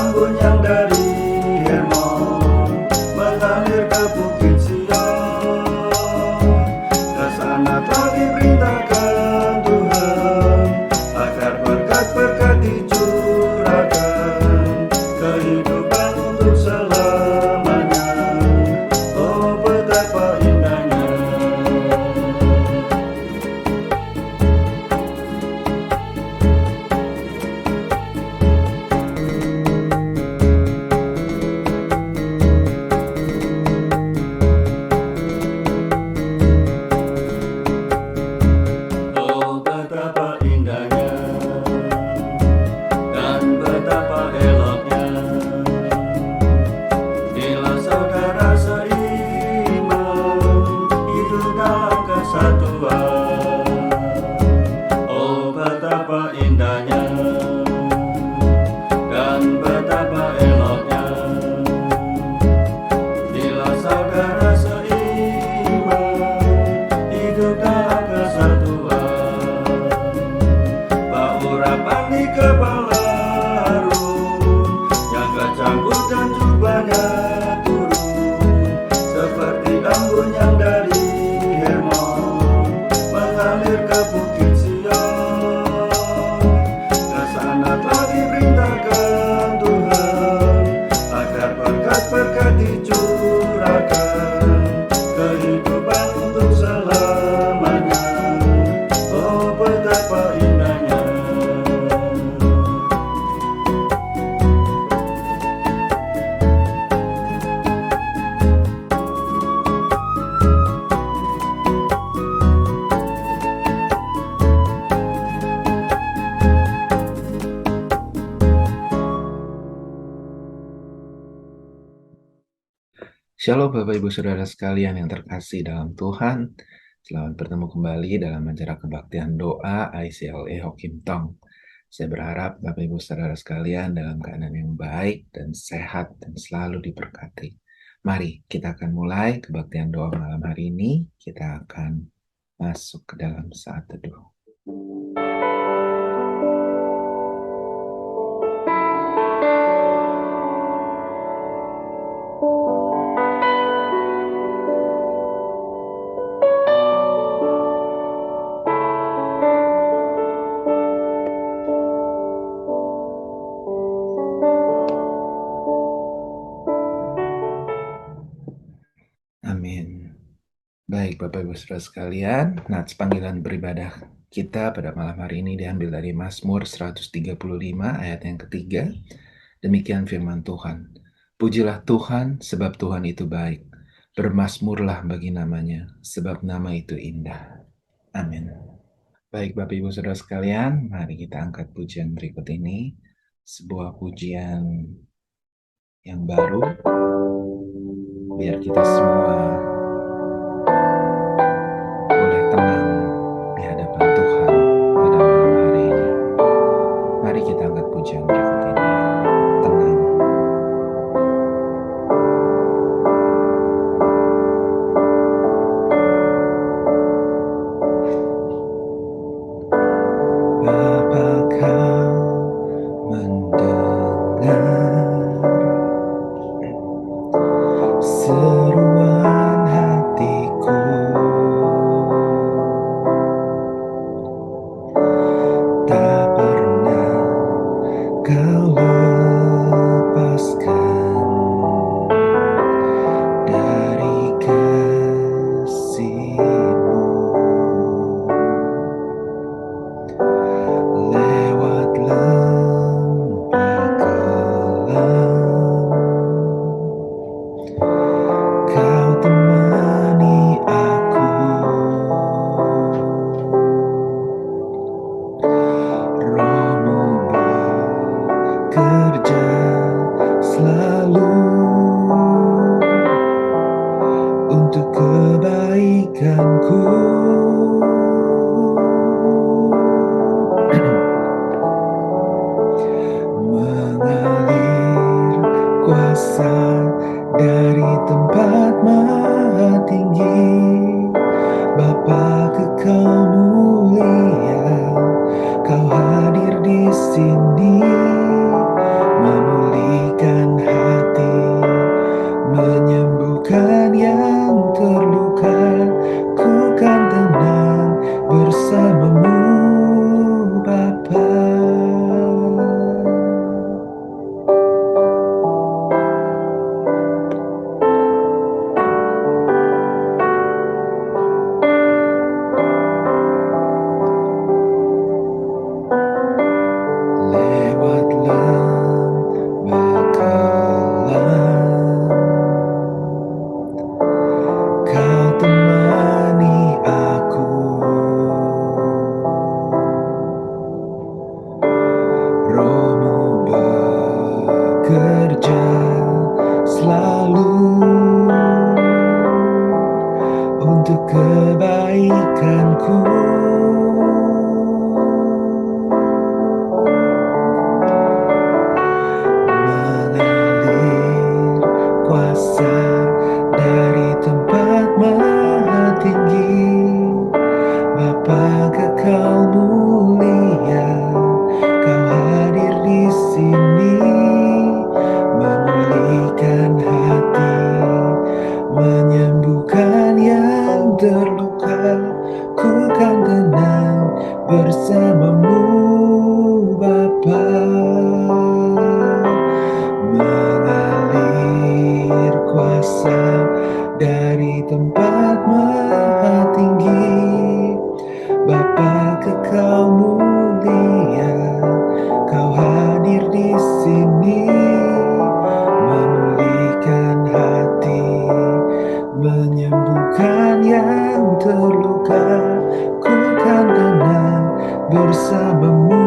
embun yang dari Hermon mengalir ke bukit Sion. Ke sana telah diperintahkan Tuhan agar berkat-berkat dicurahkan, kehidupan untuk selamanya. Oh, betapa indahnya. Oh, betapa indahnya dan betapa eloknya bila saudara seiman hidup dalam kesatuan. Oh, betapa indahnya dan betapa eloknya bila saudara seiman hidup dalam kesatuan. Urapan di kepala Harun yang kecanggut dan jubahnya turun seperti embun yang dari Hermon mengalir ke bukit Sion. Ke sana telah diperintahkan Tuhan agar berkat-berkat dicurahkan, kehidupan untuk selamanya. Oh, betapa indahnya. Shalom Bapak Ibu Saudara sekalian yang terkasih dalam Tuhan. Selamat bertemu kembali dalam acara kebaktian doa ICLE Hokim Tong. Saya berharap Bapak Ibu Saudara sekalian dalam keadaan yang baik dan sehat dan selalu diberkati. Mari kita akan mulai kebaktian doa malam hari ini. Kita akan masuk ke dalam saat teduh. Amin. Baik Bapak Ibu Saudara sekalian, nats panggilan beribadah kita pada malam hari ini diambil dari Mazmur 135 ayat yang ketiga. Demikian firman Tuhan. Pujilah Tuhan sebab Tuhan itu baik. Bermazmurlah bagi namanya sebab nama itu indah. Amin. Baik Bapak Ibu Saudara sekalian, mari kita angkat pujian berikut ini. Sebuah pujian yang baru. Biar kita semua boleh tenang di hadapan Tuhan pada malam hari ini. Mari kita angkat pujian berikut ini. Tenang. Bapa kau mendengar seruan hatiku, tak pernah kau lepaskan dari kasih-Mu. Lewat lembah kelam Kau temani aku, Roh-Mu bekerja selalu untuk kebaikanku. Mengalir kuasa dari tempat maha tinggi, Bapa Kekal mulia, Kau hadir di sini, memulihkan bekerja selalu untuk kebaikanku. Mengalir kuasa dari tempat maha tinggi, Bapa kekal mulia, Kau hadir di sini, memulihkan hati, menyembuhkan yang terluka. Ku kan tenang bersamamu, Bapa. Mengalir kuasa dari tempat maha tinggi, Bapa kekal mulia, Kau hadir di sini, memulihkan hati, menyembuhkan yang terluka. Ku kan tenang bersamamu,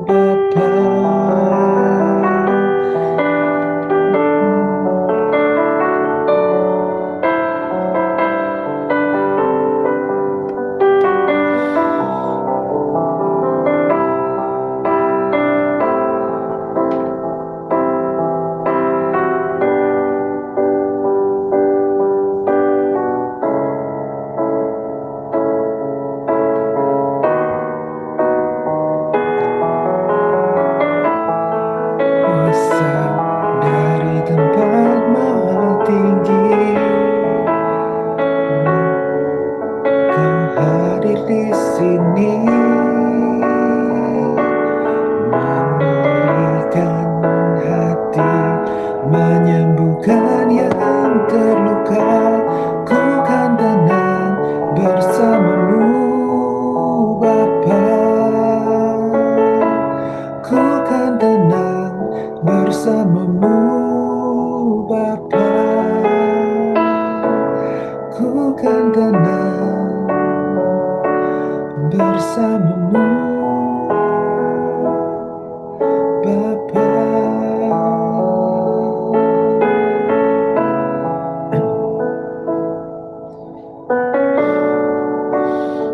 Bapa. Kuasa dari tempat maha tinggi, Kau hadir di sini, memulihkan hati, menyembuhkan yang terluka. Ku kan tenang bersamamu, Bapa. Ku kan tenang bersamamu, Bapa. Ku kan tenang bersamamu, Bapa.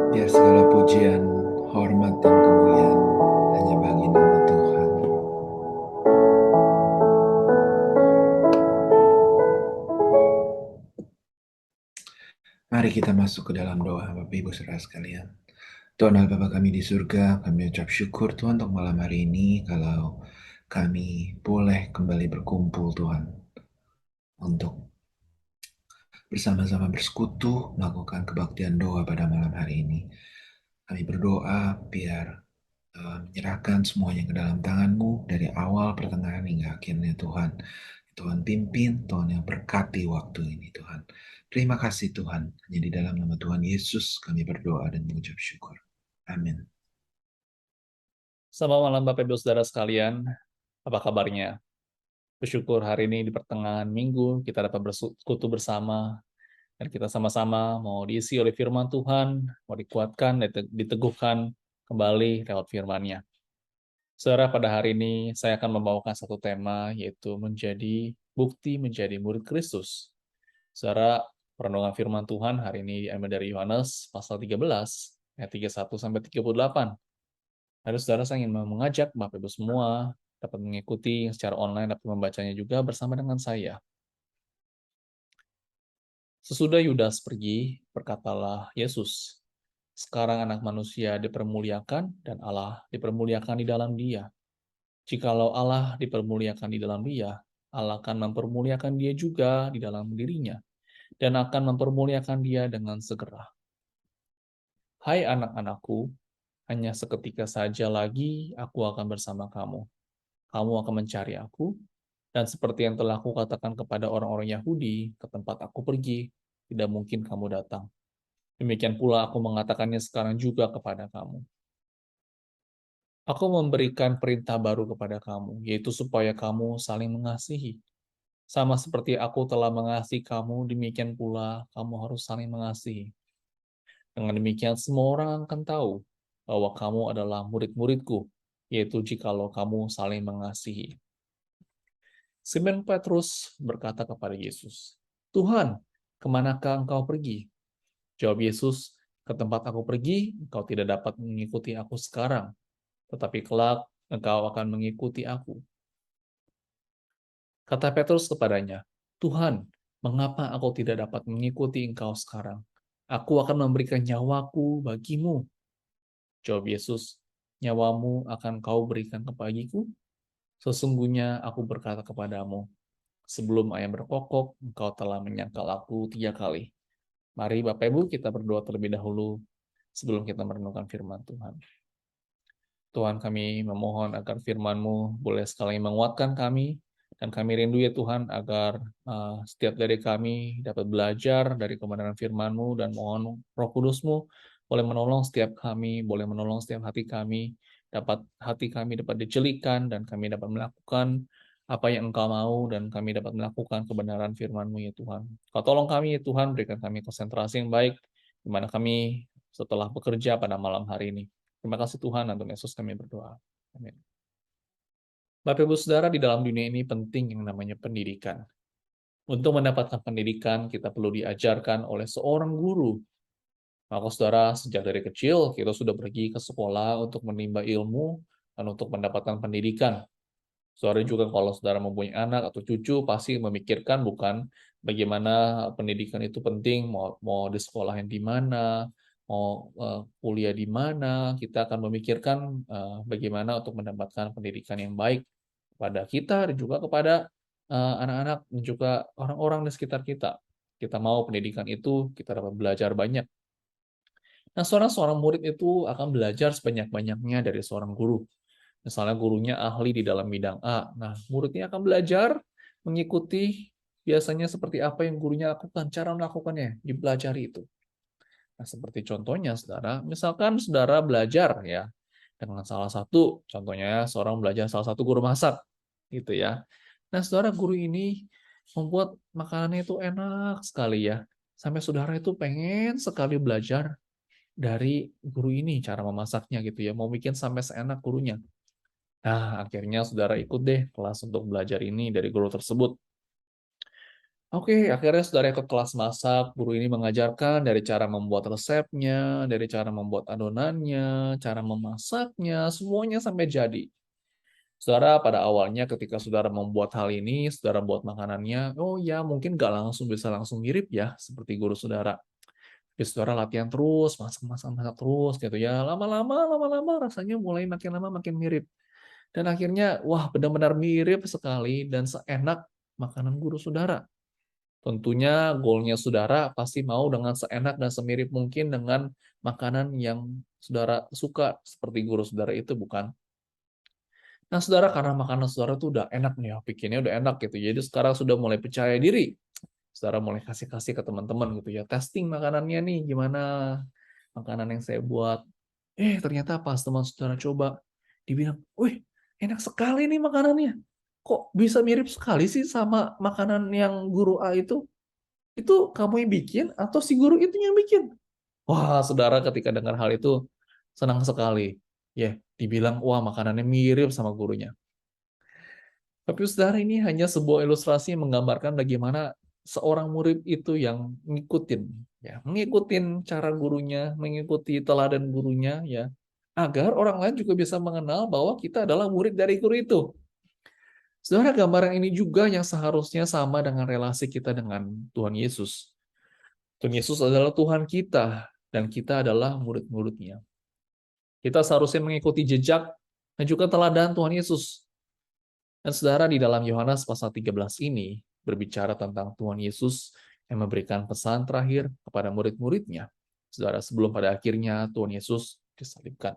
Ya, segala pujian, hormat, dan kemuliaan hanya bagi nama Tuhan. Mari kita masuk ke dalam doa, Bapak Ibu saudara sekalian. Tuhan Allah Bapa kami di surga, kami ucap syukur Tuhan untuk malam hari ini kalau kami boleh kembali berkumpul Tuhan untuk bersama-sama bersekutu melakukan kebaktian doa pada malam hari ini. Kami berdoa biar menyerahkan semuanya ke dalam tangan-Mu dari awal, pertengahan hingga akhirnya Tuhan. Tuhan pimpin, Tuhan yang berkati waktu ini Tuhan. Terima kasih Tuhan, hanya di dalam nama Tuhan Yesus kami berdoa dan mengucap syukur. Amin. Selamat malam Bapak Ibu Saudara sekalian, apa kabarnya? Bersyukur hari ini di pertengahan minggu kita dapat bersekutu bersama dan kita sama-sama mau diisi oleh firman Tuhan, mau dikuatkan, diteguhkan kembali lewat firman-Nya. Saudara, pada hari ini saya akan membawakan satu tema yaitu menjadi bukti menjadi murid Kristus. Saudara, perenungan firman Tuhan hari ini diambil dari Yohanes pasal 13 ayat 31 sampai 38. Lalu saudara, saya ingin mengajak Bapak Ibu semua dapat mengikuti secara online, dapat membacanya juga bersama dengan saya. Sesudah Yudas pergi, berkatalah Yesus, sekarang anak manusia dipermuliakan dan Allah dipermuliakan di dalam dia. Jikalau Allah dipermuliakan di dalam dia, Allah akan mempermuliakan dia juga di dalam dirinya, dan akan mempermuliakan dia dengan segera. Hai anak-anakku, hanya seketika saja lagi aku akan bersama kamu. Kamu akan mencari aku, dan seperti yang telah aku katakan kepada orang-orang Yahudi, ke tempat aku pergi, tidak mungkin kamu datang. Demikian pula aku mengatakannya sekarang juga kepada kamu. Aku memberikan perintah baru kepada kamu, yaitu supaya kamu saling mengasihi. Sama seperti aku telah mengasihi kamu, demikian pula kamu harus saling mengasihi. Dengan demikian semua orang akan tahu bahwa kamu adalah murid-muridku, yaitu jikalau kamu saling mengasihi. Simon Petrus berkata kepada Yesus, "Tuhan, kemanakah engkau pergi?" Jawab Yesus, "Ke tempat aku pergi, engkau tidak dapat mengikuti aku sekarang, tetapi kelak engkau akan mengikuti aku." Kata Petrus kepadanya, "Tuhan, mengapa aku tidak dapat mengikuti engkau sekarang? Aku akan memberikan nyawaku bagimu." Jawab Yesus, "Nyawamu akan kau berikan kebagiku? Sesungguhnya aku berkata kepadamu, sebelum ayam berkokok, engkau telah menyangkal aku 3 kali." Mari Bapak Ibu kita berdoa terlebih dahulu sebelum kita merenungkan firman Tuhan. Tuhan, kami memohon agar firman-Mu boleh sekali menguatkan kami, dan kami rindu ya Tuhan agar setiap dari kami dapat belajar dari kebenaran firman-Mu, dan mohon Roh Kudus-Mu boleh menolong setiap kami, boleh menolong setiap hati kami dapat dicelikan, dan kami dapat melakukan apa yang Engkau mau, dan kami dapat melakukan kebenaran firman-Mu ya Tuhan. Kau tolong kami ya Tuhan, berikan kami konsentrasi yang baik, di mana kami setelah bekerja pada malam hari ini. Terima kasih Tuhan, dalam Yesus kami berdoa. Amin. Bapak Ibu Saudara, di dalam dunia ini penting yang namanya pendidikan. Untuk mendapatkan pendidikan, kita perlu diajarkan oleh seorang guru. Maka saudara, sejak dari kecil, kita sudah pergi ke sekolah untuk menimba ilmu dan untuk mendapatkan pendidikan. Saudara juga kalau saudara mempunyai anak atau cucu, pasti memikirkan bukan bagaimana pendidikan itu penting, mau di sekolah yang di mana, mau kuliah di mana, kita akan memikirkan bagaimana untuk mendapatkan pendidikan yang baik kepada kita dan juga kepada anak-anak dan juga orang-orang di sekitar kita. Kita mau pendidikan itu kita dapat belajar banyak. Nah, seorang murid itu akan belajar sebanyak-banyaknya dari seorang guru. Misalnya gurunya ahli di dalam bidang A. Nah, muridnya akan belajar mengikuti biasanya seperti apa yang gurunya lakukan, cara melakukannya, dipelajari itu. Nah, seperti contohnya, saudara, misalkan saudara belajar ya dengan salah satu, contohnya seorang belajar salah satu guru masak, gitu ya. Nah, saudara, guru ini membuat makanannya itu enak sekali ya, sampai saudara itu pengen sekali belajar dari guru ini cara memasaknya gitu ya, mau bikin sampai seenak gurunya. Nah, akhirnya saudara ikut deh kelas untuk belajar ini dari guru tersebut. Oke, akhirnya saudara ikut kelas masak. Guru ini mengajarkan dari cara membuat resepnya, dari cara membuat adonannya, cara memasaknya, semuanya sampai jadi. Saudara, pada awalnya ketika saudara membuat hal ini, saudara buat makanannya, oh ya mungkin nggak langsung bisa langsung mirip ya, seperti guru saudara. Tapi saudara latihan terus, masak terus gitu ya. Lama-lama rasanya mulai makin lama makin mirip. Dan akhirnya, wah benar-benar mirip sekali dan seenak makanan guru saudara. Tentunya goalnya saudara pasti mau dengan seenak dan semirip mungkin dengan makanan yang saudara suka, seperti guru saudara itu, bukan? Nah, saudara, karena makanan saudara tuh udah enak nih ya, bikinnya udah enak gitu. Jadi sekarang sudah mulai percaya diri. Saudara mulai kasih-kasih ke teman-teman gitu ya. Testing makanannya nih, gimana makanan yang saya buat. Ternyata pas teman saudara coba, dibilang, "Wih, enak sekali nih makanannya. Kok bisa mirip sekali sih sama makanan yang guru A itu? Itu kamu yang bikin atau si guru itu yang bikin?" Wah, saudara ketika dengar hal itu senang sekali. Ya, dibilang, wah makanannya mirip sama gurunya. Tapi saudara, ini hanya sebuah ilustrasi yang menggambarkan bagaimana seorang murid itu yang mengikutin cara gurunya, mengikuti teladan gurunya ya, agar orang lain juga bisa mengenal bahwa kita adalah murid dari guru itu. Saudara, gambaran ini juga yang seharusnya sama dengan relasi kita dengan Tuhan Yesus. Tuhan Yesus adalah Tuhan kita, dan kita adalah murid-muridnya. Kita seharusnya mengikuti jejak dan juga teladan Tuhan Yesus. Dan saudara, di dalam Yohanes pasal 13 ini berbicara tentang Tuhan Yesus yang memberikan pesan terakhir kepada murid-muridnya. Saudara, sebelum pada akhirnya Tuhan Yesus disalibkan.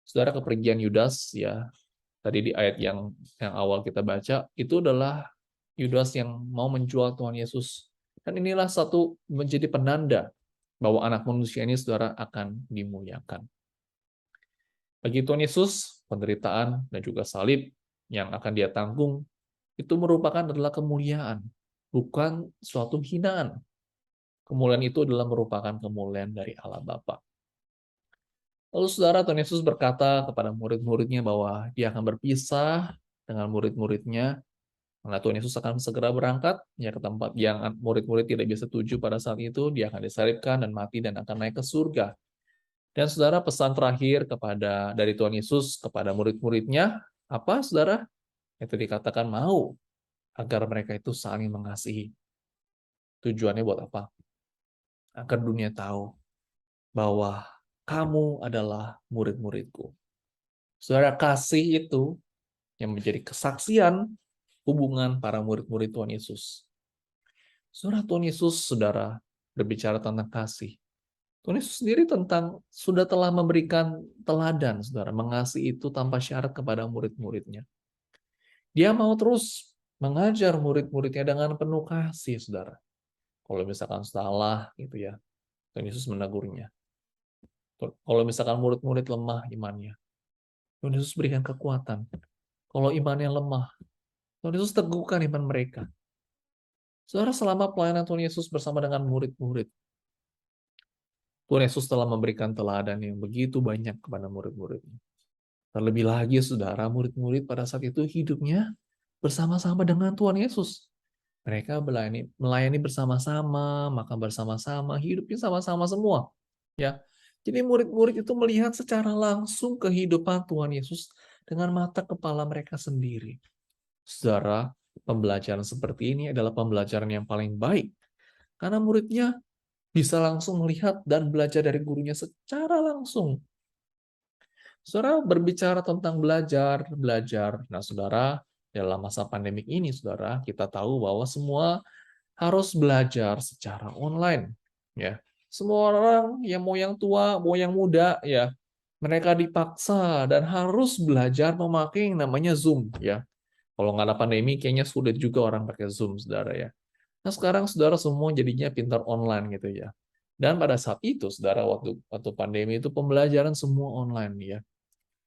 Saudara, kepergian Yudas ya, tadi di ayat yang awal kita baca, itu adalah Yudas yang mau menjual Tuhan Yesus. Dan inilah satu menjadi penanda bahwa anak manusia ini, saudara, akan dimuliakan. Bagi Tuhan Yesus, penderitaan dan juga salib yang akan dia tanggung, itu merupakan adalah kemuliaan, bukan suatu hinaan. Kemuliaan itu adalah merupakan kemuliaan dari Allah Bapa. Lalu saudara, Tuhan Yesus berkata kepada murid-muridnya bahwa dia akan berpisah dengan murid-muridnya Karena Tuhan Yesus akan segera berangkat ya ke tempat yang murid-murid tidak bisa tuju pada saat itu, dia akan disalibkan dan mati dan akan naik ke surga. Dan saudara, pesan terakhir dari Tuhan Yesus kepada murid-muridnya, apa saudara? Itu dikatakan mau agar mereka itu saling mengasihi. Tujuannya buat apa? Agar dunia tahu bahwa kamu adalah murid-muridku. Saudara, kasih itu yang menjadi kesaksian hubungan para murid-murid Tuhan Yesus. Saudara, Tuhan Yesus, saudara, berbicara tentang kasih. Tuhan Yesus sendiri sudah telah memberikan teladan, saudara, mengasihi itu tanpa syarat kepada murid-muridnya. Dia mau terus mengajar murid-muridnya dengan penuh kasih, saudara. Kalau misalkan salah, gitu ya, Tuhan Yesus menegurnya. Kalau misalkan murid-murid lemah imannya, Tuhan Yesus berikan kekuatan. Kalau imannya lemah, Tuhan Yesus teguhkan iman mereka. Saudara, selama pelayanan Tuhan Yesus bersama dengan murid-murid, Tuhan Yesus telah memberikan teladan yang begitu banyak kepada murid-muridnya. Terlebih lagi, saudara, murid-murid pada saat itu hidupnya bersama-sama dengan Tuhan Yesus. Mereka melayani bersama-sama, makan bersama-sama, hidupnya sama-sama semua. Ya, jadi murid-murid itu melihat secara langsung kehidupan Tuhan Yesus dengan mata kepala mereka sendiri. Saudara, pembelajaran seperti ini adalah pembelajaran yang paling baik. Karena muridnya bisa langsung melihat dan belajar dari gurunya secara langsung. Saudara, berbicara tentang belajar. Nah, saudara, dalam masa pandemik ini, saudara, kita tahu bahwa semua harus belajar secara online. Ya, semua orang, yang tua, mau yang muda, ya, mereka dipaksa dan harus belajar memakai yang namanya Zoom. Ya, kalau nggak ada pandemi, kayaknya sulit juga orang pakai Zoom, saudara ya. Nah, sekarang saudara semua jadinya pintar online gitu ya. Dan pada saat itu, saudara, waktu pandemi itu pembelajaran semua online ya.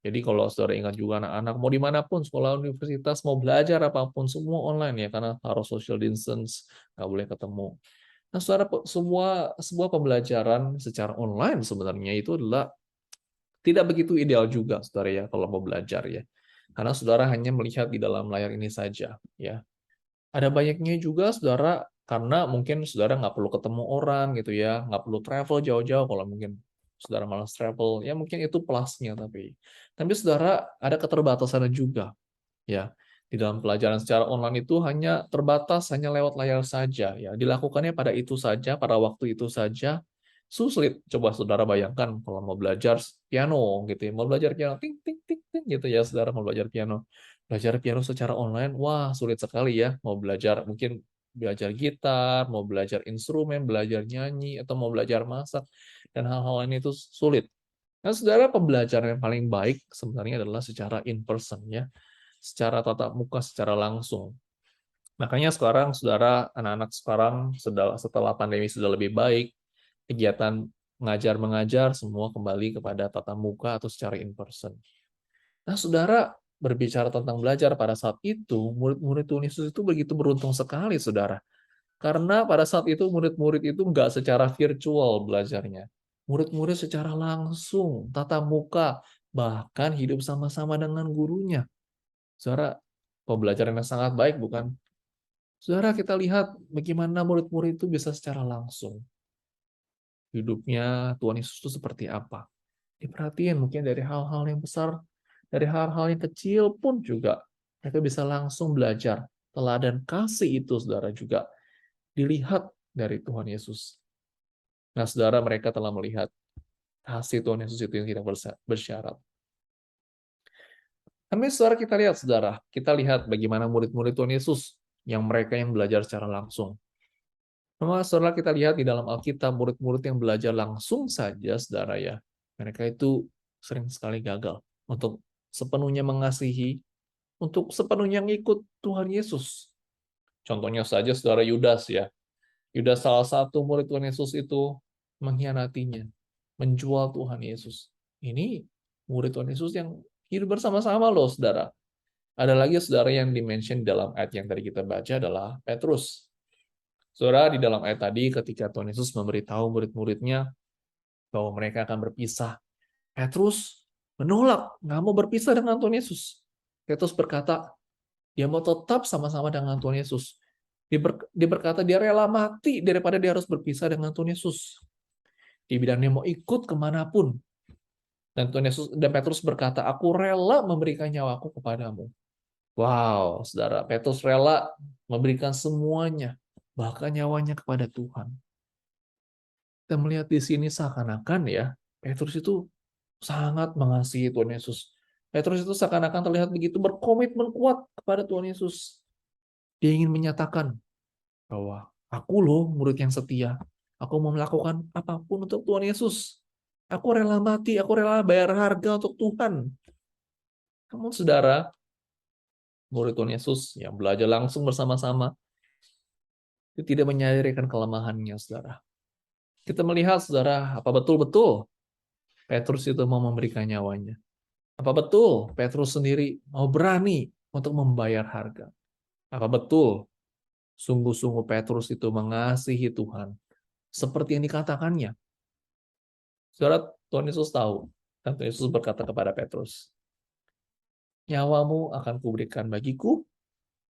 Jadi kalau saudara ingat juga anak-anak mau dimanapun, sekolah universitas, mau belajar apapun, semua online ya, karena harus social distance, nggak boleh ketemu. Nah, saudara, sebuah pembelajaran secara online sebenarnya itu adalah tidak begitu ideal juga, saudara ya, kalau mau belajar ya. Karena saudara hanya melihat di dalam layar ini saja ya. Ada banyaknya juga, saudara, karena mungkin saudara nggak perlu ketemu orang gitu ya, nggak perlu travel jauh-jauh kalau mungkin saudara malas travel, ya mungkin itu plusnya tapi saudara ada keterbatasannya juga ya. Di dalam pelajaran secara online itu hanya terbatas, hanya lewat layar saja ya. Dilakukannya pada itu saja, pada waktu itu saja. Sulit. Coba saudara bayangkan kalau mau belajar piano gitu ya, mau belajar piano ting ting ting ting gitu ya, saudara mau belajar piano. Belajar piano secara online, wah sulit sekali ya. Mau belajar mungkin belajar gitar, mau belajar instrumen, belajar nyanyi, atau mau belajar masak, dan hal-hal lain itu sulit. Nah, saudara, pembelajaran yang paling baik sebenarnya adalah secara in person ya, secara tatap muka, secara langsung. Makanya sekarang, saudara, anak-anak sekarang setelah pandemi sudah lebih baik, kegiatan mengajar-mengajar semua kembali kepada tatap muka atau secara in person. Nah, saudara, berbicara tentang belajar pada saat itu, murid-murid Tuhan Yesus itu begitu beruntung sekali, saudara. Karena pada saat itu murid-murid itu nggak secara virtual belajarnya. Murid-murid secara langsung, tatap muka, bahkan hidup sama-sama dengan gurunya. Saudara, pembelajaran yang sangat baik, bukan? Saudara, kita lihat bagaimana murid-murid itu bisa secara langsung. Hidupnya Tuhan Yesus itu seperti apa. Diperhatiin mungkin dari hal-hal yang besar, dari hal-hal yang kecil pun juga mereka bisa langsung belajar. Teladan kasih itu, saudara, juga dilihat dari Tuhan Yesus. Nah, saudara, mereka telah melihat kasih Tuhan Yesus itu yang tidak bersyarat. Tapi saudara, kita lihat bagaimana murid-murid Tuhan Yesus yang mereka yang belajar secara langsung. Memang saudara, kita lihat di dalam Alkitab, murid-murid yang belajar langsung saja, saudara ya, mereka itu sering sekali gagal untuk sepenuhnya mengasihi, untuk sepenuhnya ngikut Tuhan Yesus. Contohnya saja, saudara, Yudas ya. Yudas salah satu murid Tuhan Yesus itu mengkhianatinya, menjual Tuhan Yesus. Ini murid Tuhan Yesus yang hidup bersama-sama loh, saudara. Ada lagi, saudara, yang dimention dalam ayat yang tadi kita baca adalah Petrus. Saudara, di dalam ayat tadi ketika Tuhan Yesus memberitahu murid-muridnya bahwa mereka akan berpisah, Petrus menolak, nggak mau berpisah dengan Tuhan Yesus. Petrus berkata, Dia mau tetap sama-sama dengan Tuhan Yesus. Dia berkata dia rela mati daripada dia harus berpisah dengan Tuhan Yesus. Dia bilang dia mau ikut kemanapun. Dan Petrus berkata, aku rela memberikan nyawaku kepadamu. Wow, saudara, Petrus rela memberikan semuanya, bahkan nyawanya kepada Tuhan. Kita melihat di sini seakan-akan ya, Petrus itu sangat mengasihi Tuhan Yesus. Petrus itu seakan-akan terlihat begitu berkomitmen kuat kepada Tuhan Yesus. Dia ingin menyatakan bahwa aku loh murid yang setia. Aku mau melakukan apapun untuk Tuhan Yesus. Aku rela mati, aku rela bayar harga untuk Tuhan. Namun saudara, murid Tuhan Yesus yang belajar langsung bersama-sama, dia tidak menyadarikan kelemahannya, saudara. Kita melihat, saudara, apa betul-betul Petrus itu mau memberikan nyawanya? Apa betul Petrus sendiri mau berani untuk membayar harga? Apa betul sungguh-sungguh Petrus itu mengasihi Tuhan seperti yang dikatakannya? Saudara, Tuhan Yesus tahu. Dan Tuhan Yesus berkata kepada Petrus, nyawamu akan kuberikan bagiku,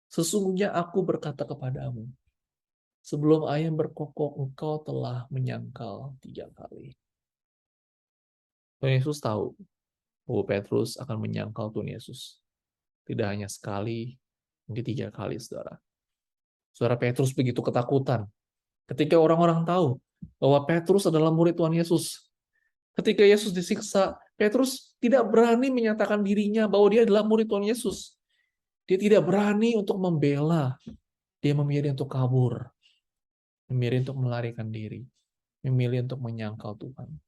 sesungguhnya aku berkata kepadamu, sebelum ayam berkokok, engkau telah menyangkal 3 kali. Tuhan Yesus tahu bahwa Petrus akan menyangkal Tuhan Yesus. Tidak hanya sekali, mungkin 3 kali, saudara. Saudara, Petrus begitu ketakutan. Ketika orang-orang tahu bahwa Petrus adalah murid Tuhan Yesus. Ketika Yesus disiksa, Petrus tidak berani menyatakan dirinya bahwa dia adalah murid Tuhan Yesus. Dia tidak berani untuk membela. Dia memilih untuk kabur. Memilih untuk melarikan diri. Memilih untuk menyangkal Tuhan.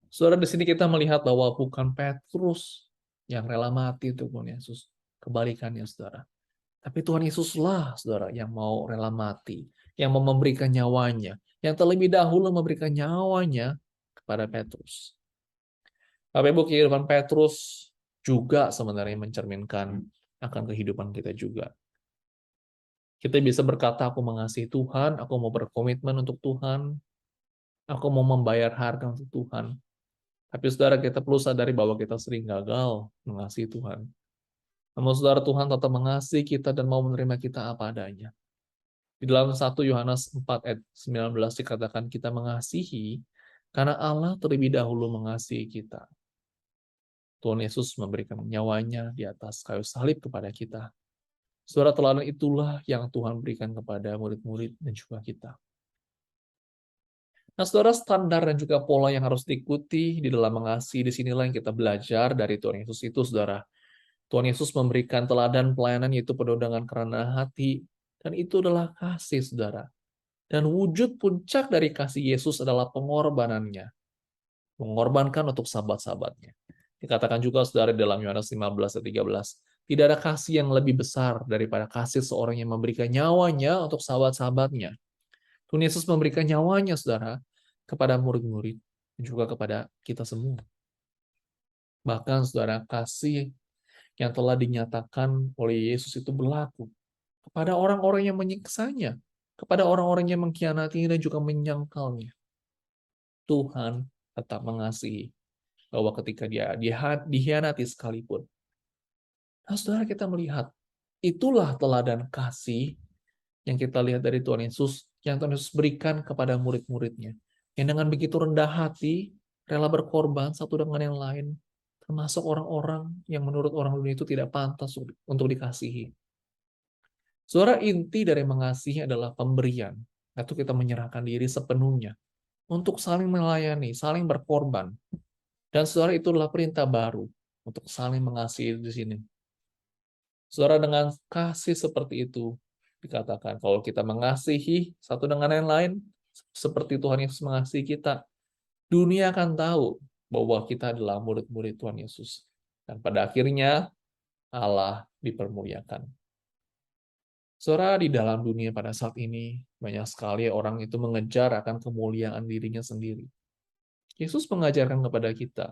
Saudara, di sini kita melihat bahwa bukan Petrus yang rela mati untuk Tuhan Yesus. Kebalikannya, saudara. Tapi Tuhan Yesuslah, saudara, yang mau rela mati. Yang mau memberikan nyawanya. Yang terlebih dahulu memberikan nyawanya kepada Petrus. Bapak Ibu, kehidupan Petrus juga sebenarnya mencerminkan akan kehidupan kita juga. Kita bisa berkata, aku mengasihi Tuhan, aku mau berkomitmen untuk Tuhan, aku mau membayar harga untuk Tuhan. Tapi saudara, kita perlu sadari bahwa kita sering gagal mengasihi Tuhan. Namun saudara, Tuhan tetap mengasihi kita dan mau menerima kita apa adanya. Di dalam 1 Yohanes 4 ayat 19 dikatakan kita mengasihi karena Allah terlebih dahulu mengasihi kita. Tuhan Yesus memberikan nyawanya di atas kayu salib kepada kita. Saudara, teladan itulah yang Tuhan berikan kepada murid-murid dan juga kita. Nah, saudara, standar dan juga pola yang harus diikuti di dalam mengasihi, disinilah yang kita belajar dari Tuhan Yesus itu, saudara. Tuhan Yesus memberikan teladan pelayanan yaitu penuh dengan kerendahan hati, dan itu adalah kasih, saudara. Dan wujud puncak dari kasih Yesus adalah pengorbanannya. Mengorbankan untuk sahabat-sahabatnya. Dikatakan juga, saudara, dalam Yohanes 15 ayat 13, tidak ada kasih yang lebih besar daripada kasih seorang yang memberikan nyawanya untuk sahabat-sahabatnya. Tuhan Yesus memberikan nyawanya, saudara, kepada murid-murid, dan juga kepada kita semua. Bahkan, saudara, kasih yang telah dinyatakan oleh Yesus itu berlaku kepada orang-orang yang menyiksanya, kepada orang-orang yang mengkhianati dan juga menyangkalnya. Tuhan tetap mengasihi, bahwa ketika dia dikhianati sekalipun. Nah, saudara, kita melihat, itulah teladan kasih yang kita lihat dari Tuhan Yesus, yang Tuhan Yesus berikan kepada murid-muridnya. Yang dengan begitu rendah hati, rela berkorban satu dengan yang lain, termasuk orang-orang yang menurut orang dunia itu tidak pantas untuk dikasihi. Saudara, inti dari mengasihi adalah pemberian. Itu kita menyerahkan diri sepenuhnya untuk saling melayani, saling berkorban. Dan saudara, itu adalah perintah baru untuk saling mengasihi di sini. Saudara, dengan kasih seperti itu, dikatakan kalau kita mengasihi satu dengan yang lain, seperti Tuhan Yesus mengasihi kita, dunia akan tahu bahwa kita adalah murid-murid Tuhan Yesus. Dan pada akhirnya, Allah dipermuliakan. Saudara, di dalam dunia pada saat ini, banyak sekali orang itu mengejar akan kemuliaan dirinya sendiri. Yesus mengajarkan kepada kita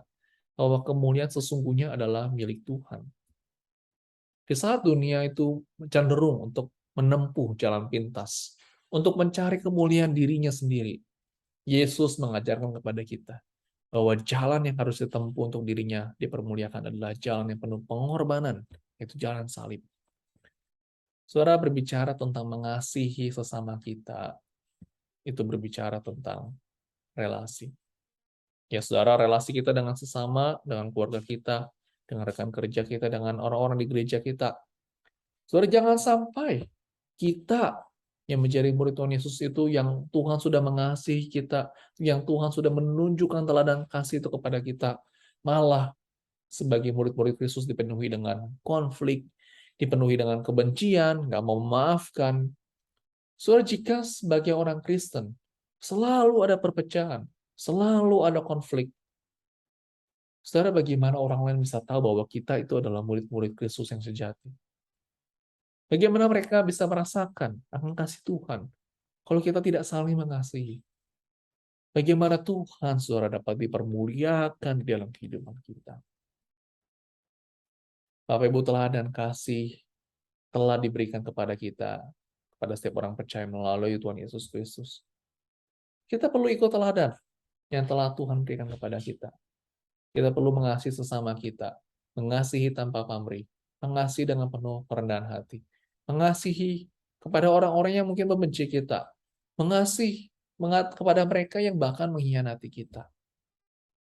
bahwa kemuliaan sesungguhnya adalah milik Tuhan. Di saat dunia itu cenderung untuk menempuh jalan pintas, untuk mencari kemuliaan dirinya sendiri, Yesus mengajarkan kepada kita bahwa jalan yang harus ditempuh untuk dirinya dipermuliakan adalah jalan yang penuh pengorbanan, yaitu jalan salib. Saudara, berbicara tentang mengasihi sesama kita, itu berbicara tentang relasi. Ya, saudara, relasi kita dengan sesama, dengan keluarga kita, dengan rekan kerja kita, dengan orang-orang di gereja kita. Saudara, jangan sampai kita yang menjadi murid Tuhan Yesus itu, yang Tuhan sudah mengasihi kita, yang Tuhan sudah menunjukkan teladan kasih itu kepada kita, malah sebagai murid-murid Kristus dipenuhi dengan konflik, dipenuhi dengan kebencian, nggak mau memaafkan. Saudara, jika sebagai orang Kristen selalu ada perpecahan, selalu ada konflik, saudara, bagaimana orang lain bisa tahu bahwa kita itu adalah murid-murid Kristus yang sejati? Bagaimana mereka bisa merasakan akan kasih Tuhan kalau kita tidak saling mengasihi? Bagaimana Tuhan, saudara, dapat dipermuliakan di dalam kehidupan kita? Bapak Ibu, teladan kasih telah diberikan kepada kita, kepada setiap orang percaya melalui Tuhan Yesus Kristus. Kita perlu ikut teladan yang telah Tuhan berikan kepada kita. Kita perlu mengasihi sesama kita, mengasihi tanpa pamrih, mengasihi dengan penuh kerendahan hati, mengasihi kepada orang-orang yang mungkin membenci kita, mengasihi kepada mereka yang bahkan mengkhianati kita.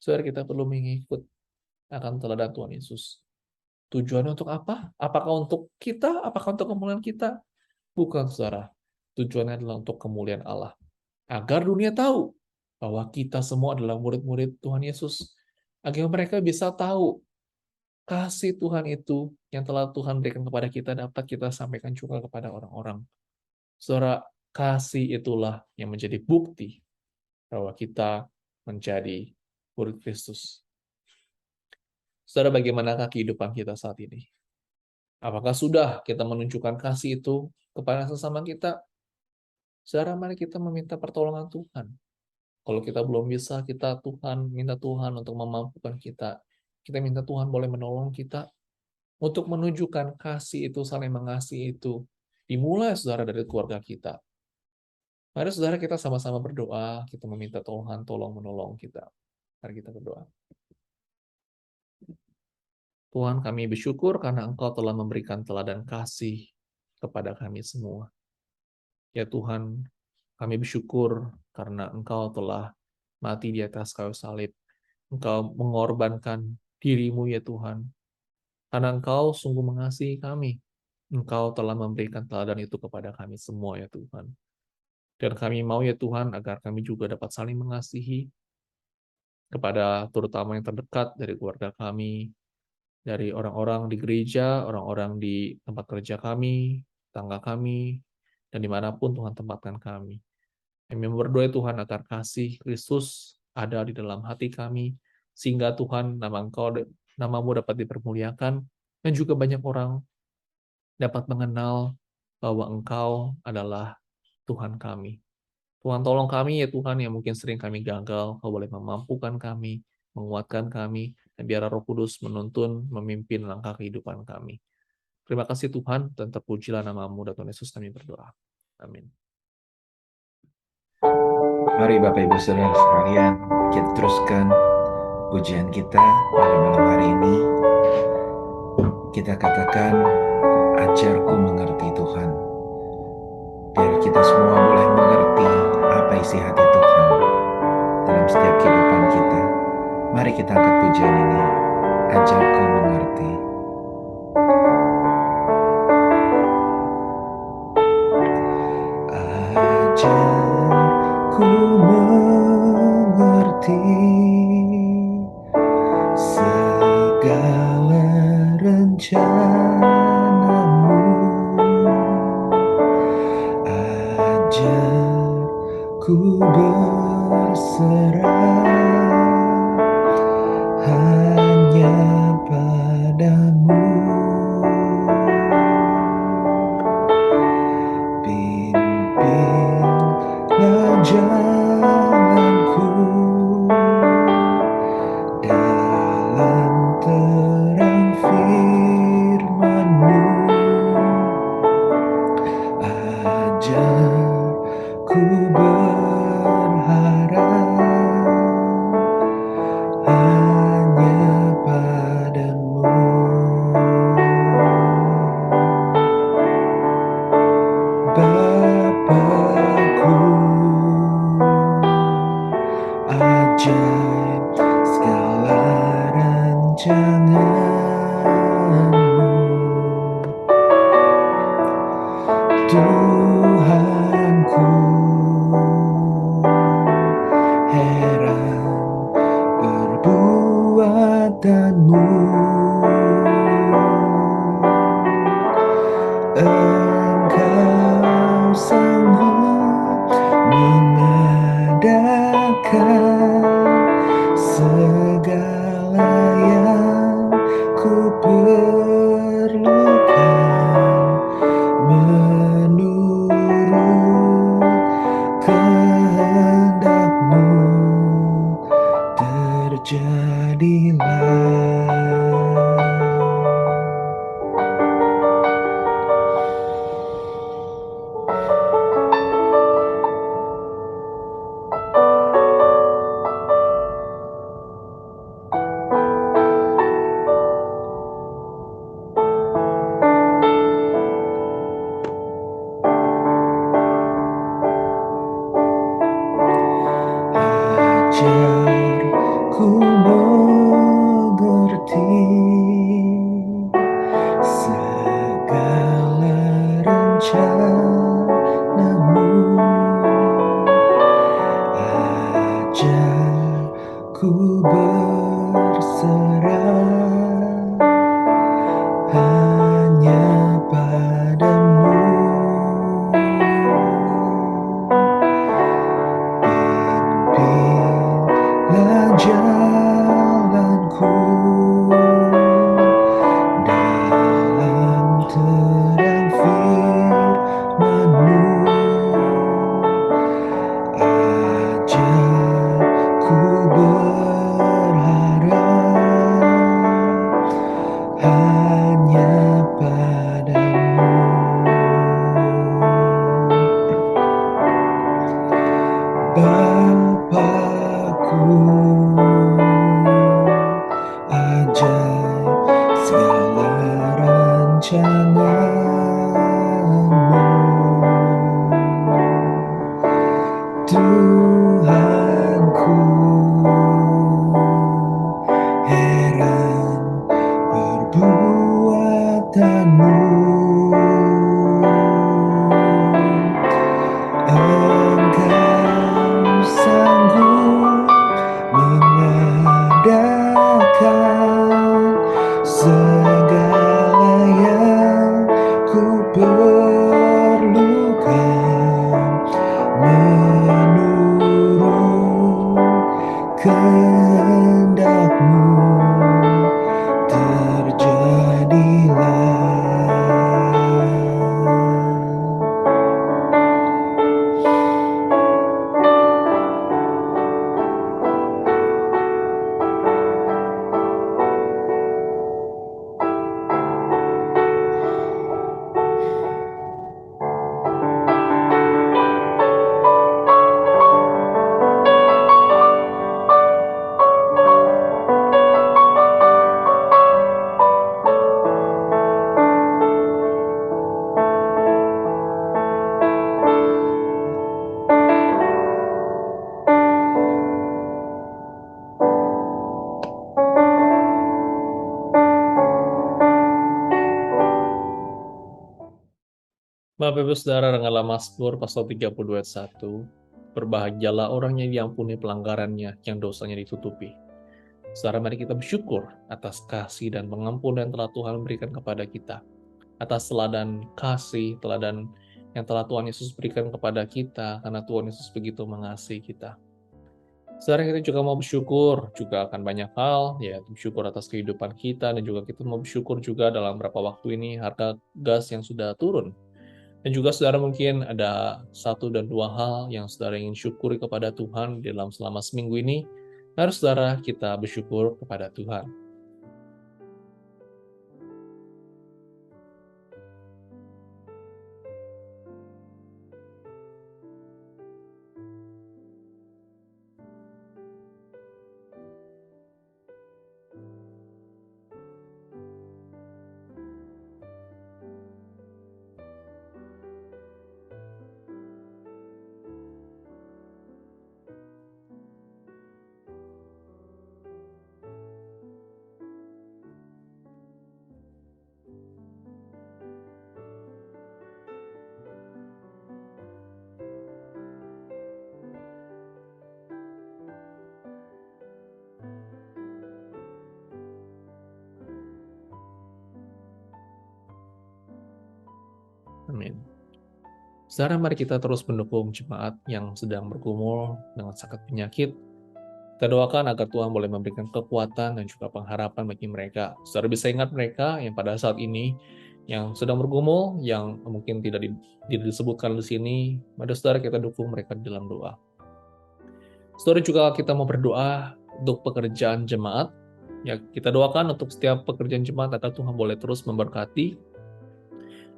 Saudara, kita perlu mengikut akan teladan Tuhan Yesus. Tujuannya untuk apa? Apakah untuk kita? Apakah untuk kemuliaan kita? Bukan, saudara. Tujuannya adalah untuk kemuliaan Allah. Agar dunia tahu bahwa kita semua adalah murid-murid Tuhan Yesus. Agar mereka bisa tahu kasih Tuhan itu yang telah Tuhan berikan kepada kita dapat kita sampaikan juga kepada orang-orang. Saudara, kasih itulah yang menjadi bukti bahwa kita menjadi murid Kristus. Saudara, bagaimanakah kehidupan kita saat ini? Apakah sudah kita menunjukkan kasih itu kepada sesama kita? Saudara, mari kita meminta pertolongan Tuhan. Kalau kita belum bisa, kita minta Tuhan untuk memampukan kita. Kita minta Tuhan boleh menolong kita untuk menunjukkan kasih itu, saling mengasihi itu. Dimulai, saudara, dari keluarga kita. Mari, saudara, kita sama-sama berdoa. Kita meminta Tuhan tolong menolong kita. Mari kita berdoa. Tuhan, kami bersyukur karena Engkau telah memberikan teladan kasih kepada kami semua. Ya Tuhan, kami bersyukur karena Engkau telah mati di atas kayu salib. Engkau mengorbankan diri-Mu ya Tuhan. Karena Engkau sungguh mengasihi kami. Engkau telah memberikan teladan itu kepada kami semua ya Tuhan. Dan kami mau ya Tuhan agar kami juga dapat saling mengasihi kepada terutama yang terdekat dari keluarga kami, dari orang-orang di gereja, orang-orang di tempat kerja kami, tangga kami, dan dimanapun Tuhan tempatkan kami. Kami berdoa Tuhan agar kasih Kristus ada di dalam hati kami, sehingga Tuhan nama-Mu dapat dipermuliakan, dan juga banyak orang dapat mengenal bahwa Engkau adalah Tuhan kami. Tuhan tolong kami ya Tuhan yang mungkin sering kami gagal, Kau boleh memampukan kami, menguatkan kami, dan biar Roh Kudus menuntun, memimpin langkah kehidupan kami. Terima kasih Tuhan, dan terpujilah nama-Mu, dan Tuhan Yesus kami berdoa. Amin. Mari Bapak Ibu Saudara sekalian, kita teruskan pujian kita pada malam hari ini. Kita katakan, ajarku mengerti Tuhan. Biar kita semua boleh mengerti apa isi hati Tuhan dalam setiap kehidupan kita. Mari kita angkat pujian ini. Ajarku mengerti. Ajarku mengerti segala rencana-Mu. Ajarku berserah hanya pada Tuhanku, heran perbuatanmu. Engkau sanggup mengadakan segala yang ku perlukan menurut kehendak-Mu, terjadilah. Ajarku mengerti segala rencana-Mu. Ajarku berserah hanya padamu. Pimpinlah jalanku dalam terang firman-Mu. Ajarku berharap hanya padamu. Bapakku, ajaib segala rancangan-Mu. Tuhanku, heran perbuatanmu. Engkau sanggup mengadakan segala yang ku perlukan menurut kehendak-Mu, terjadilah. Bapak Ibu Saudara, rengalah Mazmur pasal 32 ayat 1. Berbahagialah orang yang diampuni pelanggarannya, yang dosanya ditutupi. Saudara, mari kita bersyukur atas kasih dan pengampunan yang telah Tuhan berikan kepada kita. Atas teladan kasih, teladan yang telah Tuhan Yesus berikan kepada kita, karena Tuhan Yesus begitu mengasihi kita. Saudara, kita juga mau bersyukur juga akan banyak hal, yaitu bersyukur atas kehidupan kita, dan juga kita mau bersyukur juga dalam beberapa waktu ini harga gas yang sudah turun. Dan juga saudara mungkin ada 1 dan 2 hal yang saudara ingin syukuri kepada Tuhan dalam selama seminggu ini. Mari saudara kita bersyukur kepada Tuhan. Amin. Saudara, mari kita terus mendukung jemaat yang sedang bergumul dengan sakit penyakit. Kita doakan agar Tuhan boleh memberikan kekuatan dan juga pengharapan bagi mereka. Saudara bisa ingat mereka yang pada saat ini yang sedang bergumul, yang mungkin tidak disebutkan di sini, mari saudara kita dukung mereka di dalam doa. Saudara, juga kita mau berdoa untuk pekerjaan jemaat. Ya, kita doakan untuk setiap pekerjaan jemaat agar Tuhan boleh terus memberkati.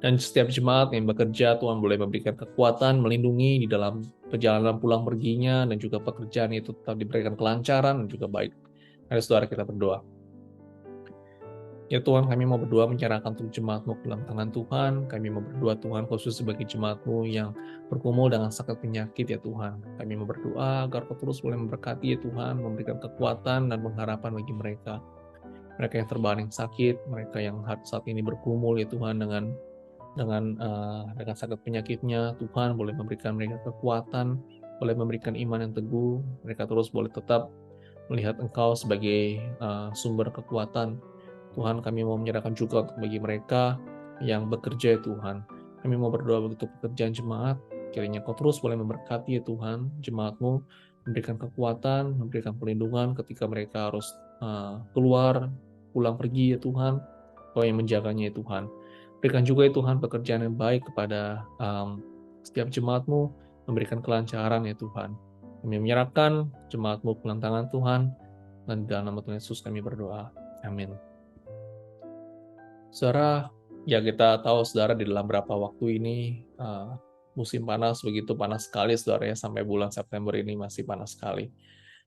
Dan setiap jemaat yang bekerja, Tuhan boleh memberikan kekuatan, melindungi di dalam perjalanan pulang perginya, dan juga pekerjaan itu tetap diberikan kelancaran dan juga baik. Mari saudara kita berdoa. Ya Tuhan, kami mau berdoa menyerahkan untuk jemaat-Mu ke dalam tangan Tuhan. Kami mau berdoa Tuhan khusus sebagai jemaat-Mu yang bergumul dengan sakit penyakit ya Tuhan. Kami mau berdoa agar Kau terus boleh memberkati ya Tuhan, memberikan kekuatan dan pengharapan bagi mereka. Mereka yang terbaring sakit, mereka yang saat ini bergumul ya Tuhan dengan sakit penyakitnya, Tuhan boleh memberikan mereka kekuatan, boleh memberikan iman yang teguh, mereka terus boleh tetap melihat Engkau sebagai sumber kekuatan. Tuhan, kami mau menyerahkan juga bagi mereka yang bekerja ya Tuhan. Kami mau berdoa untuk pekerjaan jemaat, kiranya Kau terus boleh memberkati ya Tuhan, jemaat-Mu, memberikan kekuatan, memberikan perlindungan ketika mereka harus keluar, pulang pergi ya Tuhan, Kau yang menjaganya ya Tuhan. Berikan juga ya Tuhan pekerjaan yang baik kepada setiap jemaat-Mu, memberikan kelancaran ya Tuhan. Kami menyerahkan jemaat-Mu ke dalam tangan Tuhan, dan dalam nama Tuhan Yesus kami berdoa. Amin. Saudara, ya kita tahu saudara di dalam beberapa waktu ini musim panas, begitu panas sekali saudara ya, sampai bulan September ini masih panas sekali.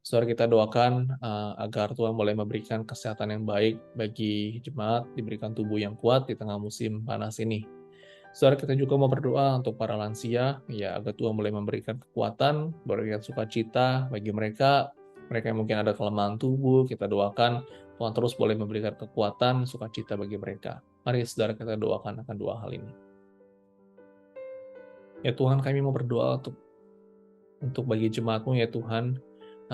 Saudara, kita doakan agar Tuhan boleh memberikan kesehatan yang baik bagi jemaat, diberikan tubuh yang kuat di tengah musim panas ini. Saudara, kita juga mau berdoa untuk para lansia, ya agar Tuhan boleh memberikan kekuatan, memberikan sukacita bagi mereka yang mungkin ada kelemahan tubuh. Kita doakan Tuhan terus boleh memberikan kekuatan, sukacita bagi mereka. Mari saudara kita doakan akan dua hal ini. Ya Tuhan, kami mau berdoa untuk bagi jemaat-Mu ya Tuhan,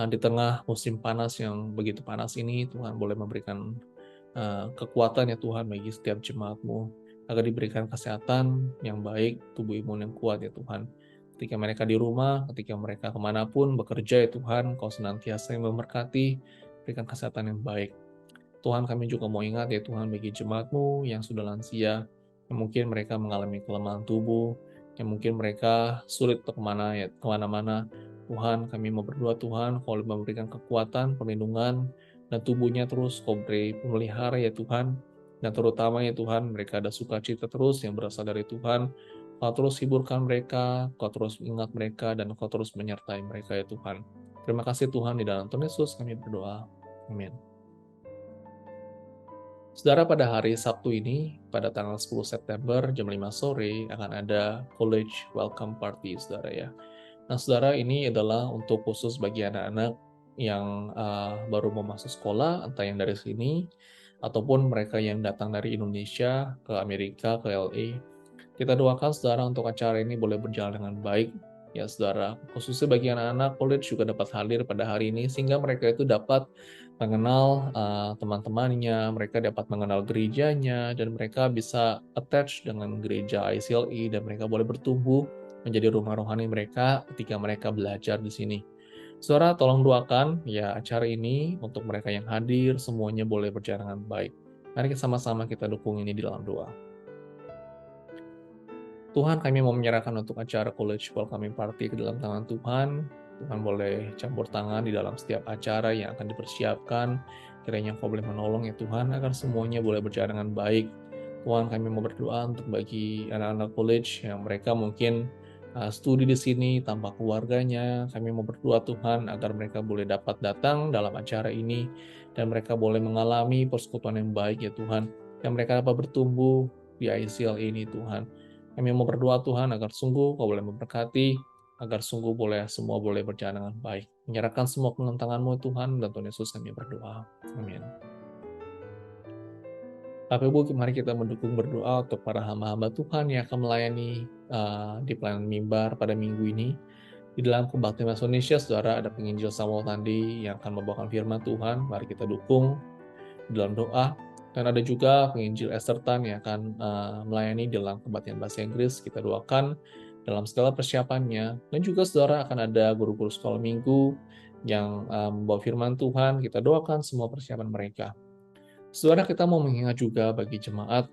di tengah musim panas yang begitu panas ini, Tuhan boleh memberikan kekuatan ya Tuhan bagi setiap jemaat-Mu, agar diberikan kesehatan yang baik, tubuh imun yang kuat ya Tuhan. Ketika mereka di rumah, ketika mereka kemanapun bekerja ya Tuhan, Kau senantiasa yang memberkati, berikan kesehatan yang baik. Tuhan, kami juga mau ingat ya Tuhan bagi jemaat-Mu yang sudah lansia, yang mungkin mereka mengalami kelemahan tubuh, yang mungkin mereka sulit untuk kemana-mana. Tuhan, kami mau berdoa Tuhan, Kau memberikan kekuatan, perlindungan, dan tubuhnya terus Kau beri memelihara ya Tuhan. Dan terutama ya Tuhan, mereka ada sukacita terus yang berasal dari Tuhan. Kau terus hiburkan mereka, Kau terus ingat mereka, dan Kau terus menyertai mereka ya Tuhan. Terima kasih Tuhan, di dalam Tuhan Yesus kami berdoa. Amin. Saudara, pada hari Sabtu ini, pada tanggal 10 September jam 5 sore, akan ada College Welcome Party, saudara ya. Nah, saudara, ini adalah untuk khusus bagi anak-anak yang baru mau masuk sekolah, entah yang dari sini, ataupun mereka yang datang dari Indonesia ke Amerika, ke LA. Kita doakan saudara untuk acara ini boleh berjalan dengan baik, ya saudara. Khususnya bagi anak-anak college juga dapat hadir pada hari ini, sehingga mereka itu dapat mengenal teman-temannya, mereka dapat mengenal gerejanya, dan mereka bisa attach dengan gereja ICLE, dan mereka boleh bertumbuh menjadi rumah rohani mereka ketika mereka belajar di sini. Saudara, tolong doakan ya acara ini untuk mereka yang hadir, semuanya boleh berjalan dengan baik. Mari sama-sama kita dukung ini di dalam doa. Tuhan, kami mau menyerahkan untuk acara College Welcoming Party ke dalam tangan Tuhan. Tuhan boleh campur tangan di dalam setiap acara yang akan dipersiapkan. Kiranya Kau boleh menolong ya Tuhan, agar semuanya boleh berjalan dengan baik. Tuhan, kami mau berdoa untuk bagi anak-anak college yang mereka mungkin studi di sini tanpa keluarganya. Kami mau berdoa Tuhan, agar mereka boleh dapat datang dalam acara ini, dan mereka boleh mengalami persekutuan yang baik ya Tuhan. Dan mereka dapat bertumbuh di ICL ini Tuhan. Kami mau berdoa Tuhan agar sungguh Kau boleh memberkati, agar sungguh semua boleh berjalan dengan baik. Menyerahkan semua ke dalam tangan-Mu Tuhan, dan Tuhan Yesus kami berdoa. Amin. Bapak Ibu, mari kita mendukung berdoa untuk para hamba-hamba Tuhan yang akan melayani di pelayanan mimbar pada minggu ini. Di dalam Kebaktian Indonesia, saudara, ada penginjil Samuel Tandi yang akan membawakan firman Tuhan. Mari kita dukung di dalam doa. Dan ada juga penginjil Estertan yang akan melayani dalam kebaktian bahasa Inggris. Kita doakan dalam segala persiapannya. Dan juga saudara akan ada guru-guru sekolah minggu yang membawa firman Tuhan. Kita doakan semua persiapan mereka. Saudara, kita mau mengingat juga bagi jemaat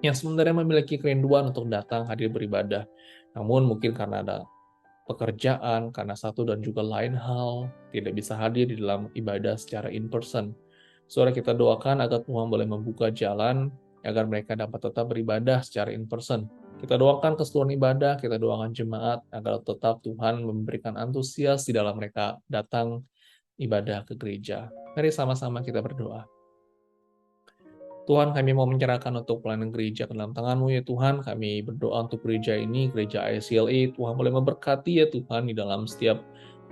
yang sebenarnya memiliki kerinduan untuk datang hadir beribadah. Namun mungkin karena ada pekerjaan, karena satu dan juga lain hal, tidak bisa hadir di dalam ibadah secara in person. Saudara, kita doakan agar Tuhan boleh membuka jalan agar mereka dapat tetap beribadah secara in person. Kita doakan keseluruhan ibadah, kita doakan jemaat agar tetap Tuhan memberikan antusias di dalam mereka datang ibadah ke gereja. Mari sama-sama kita berdoa. Tuhan, kami mau menyerahkan untuk pelayanan gereja ke dalam tangan-Mu ya Tuhan. Kami berdoa untuk gereja ini, gereja ICLE. Tuhan boleh memberkati ya Tuhan di dalam setiap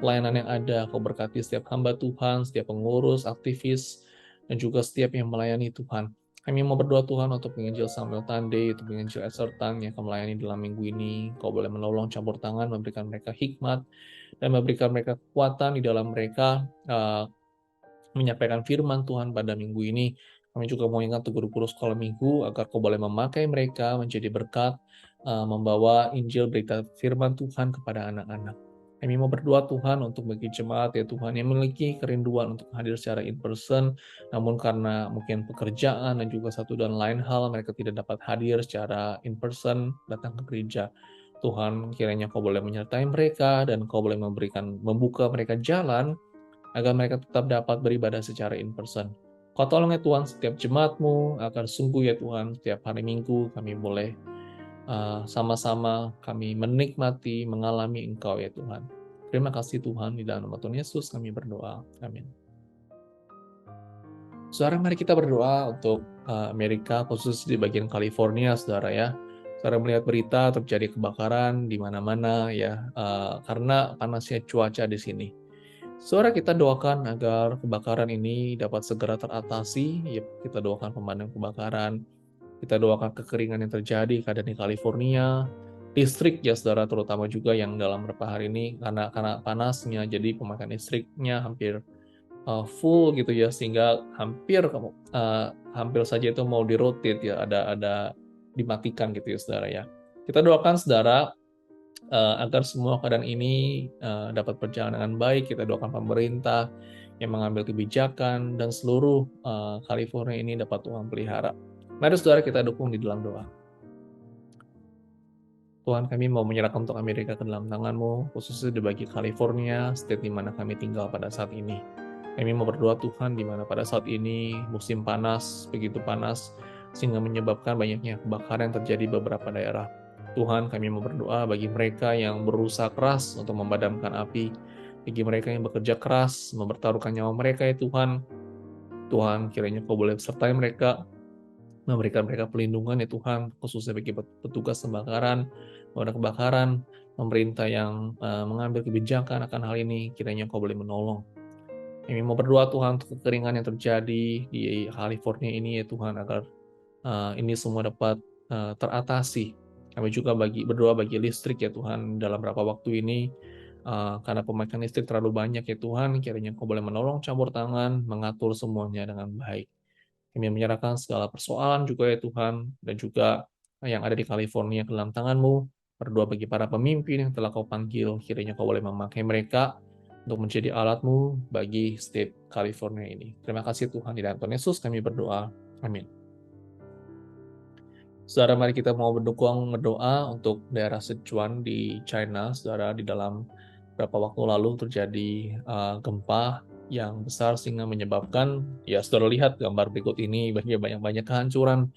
pelayanan yang ada. Kau berkati setiap hamba Tuhan, setiap pengurus, aktivis, dan juga setiap yang melayani Tuhan. Kami mau berdoa Tuhan untuk penginjil Samuel Tande, untuk penginjil Esertan yang akan melayani dalam minggu ini. Kau boleh menolong campur tangan, memberikan mereka hikmat, dan memberikan mereka kekuatan di dalam mereka menyampaikan firman Tuhan pada minggu ini. Kami juga mau ingat untuk guru-guru sekolah minggu, agar Kau boleh memakai mereka menjadi berkat, membawa Injil berita firman Tuhan kepada anak-anak. Kami mau berdoa Tuhan untuk bagi jemaat ya Tuhan yang memiliki kerinduan untuk hadir secara in person, namun karena mungkin pekerjaan dan juga satu dan lain hal mereka tidak dapat hadir secara in person datang ke gereja. Tuhan, kiranya Kau boleh menyertai mereka dan Kau boleh membuka mereka jalan agar mereka tetap dapat beribadah secara in person. Kau tolong ya Tuhan setiap jemaat-Mu agar sungguh ya Tuhan setiap hari Minggu kami boleh sama-sama kami menikmati, mengalami Engkau ya Tuhan. Terima kasih Tuhan, di dalam nama Tuhan Yesus kami berdoa. Amin. Saudara, mari kita berdoa untuk Amerika, khusus di bagian California, saudara ya. Saudara melihat berita terjadi kebakaran di mana-mana ya, karena panasnya cuaca di sini. Saudara, kita doakan agar kebakaran ini dapat segera teratasi. Ya, kita doakan pemadam kebakaran. Kita doakan kekeringan yang terjadi keadaan di California. Listrik ya saudara, terutama juga yang dalam beberapa hari ini karena panasnya, jadi pemakaian listriknya hampir full gitu ya, sehingga hampir saja itu mau di-rotate ya, ada dimatikan gitu ya saudara ya. Kita doakan saudara agar semua keadaan ini dapat berjalan dengan baik. Kita doakan pemerintah yang mengambil kebijakan dan seluruh California ini dapat Tuhan pelihara. Mari saudara kita dukung di dalam doa. Tuhan, kami mau menyerahkan untuk Amerika ke dalam tangan-Mu, khususnya di bagi California, state di mana kami tinggal pada saat ini. Kami mau berdoa Tuhan di mana pada saat ini musim panas, begitu panas, sehingga menyebabkan banyaknya kebakaran yang terjadi di beberapa daerah. Tuhan, kami mau berdoa bagi mereka yang berusaha keras untuk memadamkan api, bagi mereka yang bekerja keras, mempertaruhkan nyawa mereka ya Tuhan. Tuhan, kiranya Kau boleh sertai mereka, memberikan mereka pelindungan ya Tuhan, khususnya bagi petugas kebakaran, pemerintah yang mengambil kebijakan akan hal ini, kiranya Kau boleh menolong. Kami mau berdoa Tuhan untuk kekeringan yang terjadi di California ini ya Tuhan, agar ini semua dapat teratasi. Kami juga berdoa bagi listrik ya Tuhan dalam beberapa waktu ini, karena pemakaian listrik terlalu banyak ya Tuhan, kiranya Kau boleh menolong campur tangan, mengatur semuanya dengan baik. Kami menyerahkan segala persoalan juga ya Tuhan, dan juga yang ada di California ke dalam tangan-Mu. Berdoa bagi para pemimpin yang telah Kau panggil, kiranya Kau boleh memakai mereka untuk menjadi alat-Mu bagi state California ini. Terima kasih Tuhan, di dalam Tuhan Yesus kami berdoa. Amin. Saudara, mari kita mau berdoa untuk daerah Sichuan di China. Saudara, di dalam beberapa waktu lalu terjadi gempa yang besar sehingga menyebabkan, ya saudara lihat gambar berikut ini, banyak kehancuran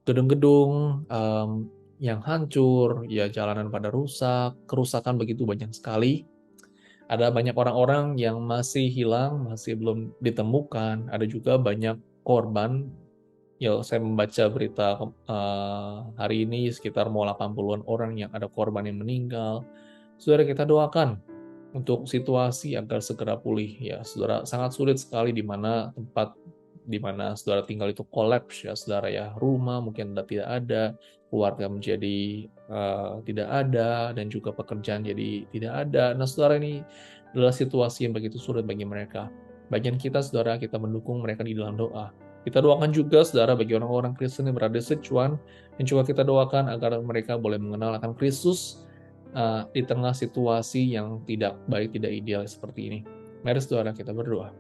gedung-gedung yang hancur, ya jalanan pada rusak, kerusakan begitu banyak sekali. Ada banyak orang-orang yang masih hilang, masih belum ditemukan, ada juga banyak korban. Ya, saya membaca berita hari ini sekitar mau 80-an orang yang ada korban yang meninggal. Saudara, kita doakan untuk situasi agar segera pulih. Ya, saudara, sangat sulit sekali di mana tempat di mana saudara tinggal itu kolaps ya, saudara ya. Rumah mungkin tidak ada, keluarga menjadi tidak ada, dan juga pekerjaan jadi tidak ada. Nah, saudara, ini adalah situasi yang begitu sulit bagi mereka. Bagian kita, saudara, kita mendukung mereka di dalam doa. Kita doakan juga, saudara, bagi orang-orang Kristen yang berada di Sichuan, yang juga kita doakan agar mereka boleh mengenal akan Kristus di tengah situasi yang tidak baik, tidak ideal seperti ini. Mari saudara kita berdoa.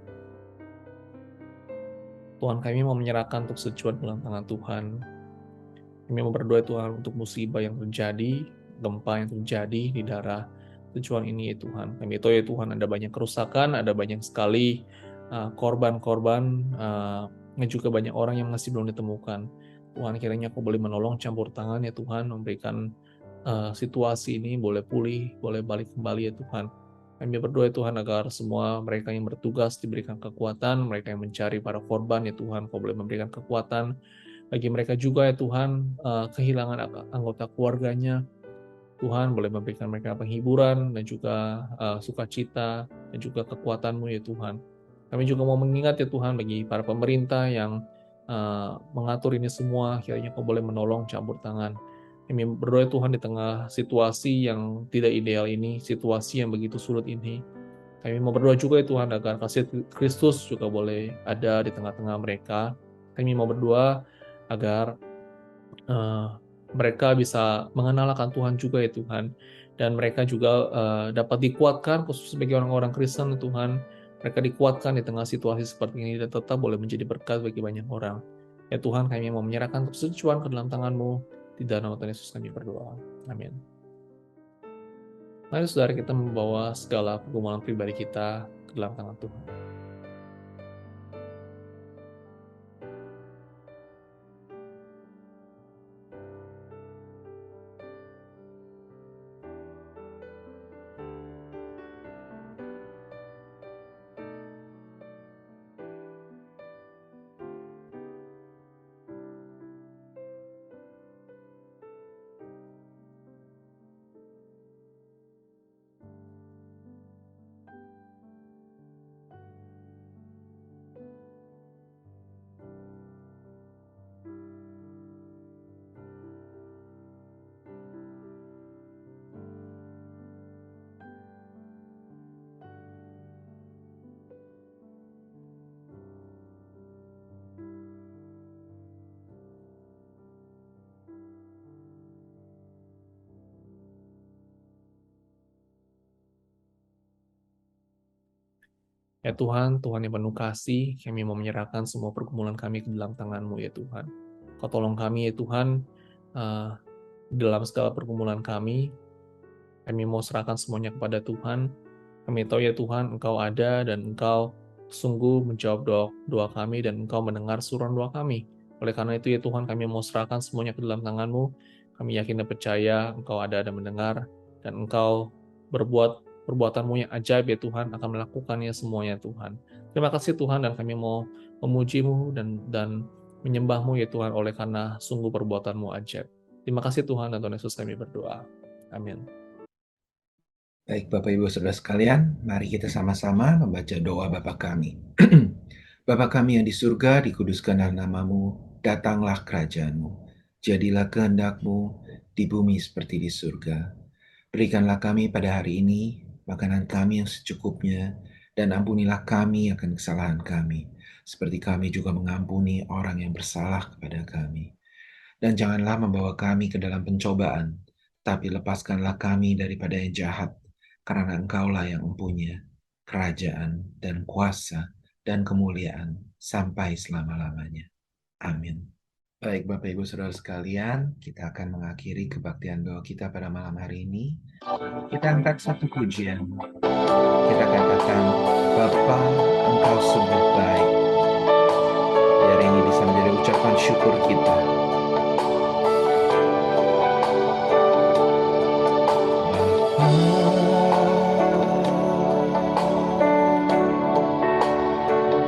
Tuhan, kami mau menyerahkan untuk Sichuan dalam tangan Tuhan. Kami mau berdoa Tuhan untuk musibah yang terjadi, gempa yang terjadi di daerah Sichuan ini ya Tuhan. Kami tahu ya Tuhan ada banyak kerusakan, ada banyak sekali korban-korban, dan juga banyak orang yang masih belum ditemukan. Tuhan, kiranya Kau boleh menolong, campur tangan ya Tuhan, memberikan situasi ini boleh pulih, boleh balik kembali ya Tuhan. Kami berdoa ya Tuhan agar semua mereka yang bertugas diberikan kekuatan, mereka yang mencari para korban ya Tuhan, Kau boleh memberikan kekuatan bagi mereka juga ya Tuhan, kehilangan anggota keluarganya. Tuhan boleh memberikan mereka penghiburan dan juga sukacita dan juga kekuatan-Mu ya Tuhan. Kami juga mau mengingat ya Tuhan bagi para pemerintah yang mengatur ini semua, kiranya Kau boleh menolong, campur tangan. Kami berdoa Tuhan di tengah situasi yang tidak ideal ini, situasi yang begitu sulit ini. Kami mau berdoa juga ya Tuhan agar kasih Kristus juga boleh ada di tengah-tengah mereka. Kami mau berdoa agar mereka bisa mengenal akan Tuhan juga ya Tuhan, dan mereka juga dapat dikuatkan khusus bagi orang-orang Kristen Tuhan, mereka dikuatkan di tengah situasi seperti ini dan tetap boleh menjadi berkat bagi banyak orang. Ya Tuhan, kami mau menyerahkan kesucian ke dalam tangan-Mu, di dalam nama Tuhan Yesus kami berdoa. Amin. Mari saudara kita membawa segala pergumulan pribadi kita ke dalam tangan Tuhan. Ya Tuhan, Tuhan yang penuh kasih, kami mau menyerahkan semua pergumulan kami ke dalam tangan-Mu ya Tuhan. Kau tolong kami ya Tuhan, dalam segala pergumulan kami mau serahkan semuanya kepada Tuhan. Kami tahu ya Tuhan, Engkau ada dan Engkau sungguh menjawab doa kami dan Engkau mendengar suruhan doa kami. Oleh karena itu ya Tuhan, kami mau serahkan semuanya ke dalam tangan-Mu. Kami yakin dan percaya Engkau ada dan mendengar, dan Engkau berbuat perbuatan-Mu yang ajaib ya Tuhan, akan melakukannya semuanya Tuhan. Terima kasih Tuhan, dan kami mau memuji-Mu dan menyembah-Mu ya Tuhan, oleh karena sungguh perbuatan-Mu ajaib. Terima kasih Tuhan, dan Tuhan Yesus kami berdoa. Amin. Baik Bapak Ibu Saudara sekalian, mari kita sama-sama membaca doa Bapa kami. Bapa kami yang di surga, dikuduskanlah nama-Mu, datanglah kerajaan-Mu, jadilah kehendak-Mu di bumi seperti di surga. Berikanlah kami pada hari ini makanan kami yang secukupnya, dan ampunilah kami akan kesalahan kami, seperti kami juga mengampuni orang yang bersalah kepada kami. Dan janganlah membawa kami ke dalam pencobaan, tapi lepaskanlah kami daripada yang jahat, karena Engkaulah yang mempunyai kerajaan dan kuasa dan kemuliaan sampai selama-lamanya. Amin. Baik Bapak Ibu Saudara sekalian, kita akan mengakhiri kebaktian doa kita pada malam hari ini. Kita angkat satu pujian. Kita katakan, Bapa, Engkau sungguh baik. Biar ini bisa menjadi ucapan syukur kita.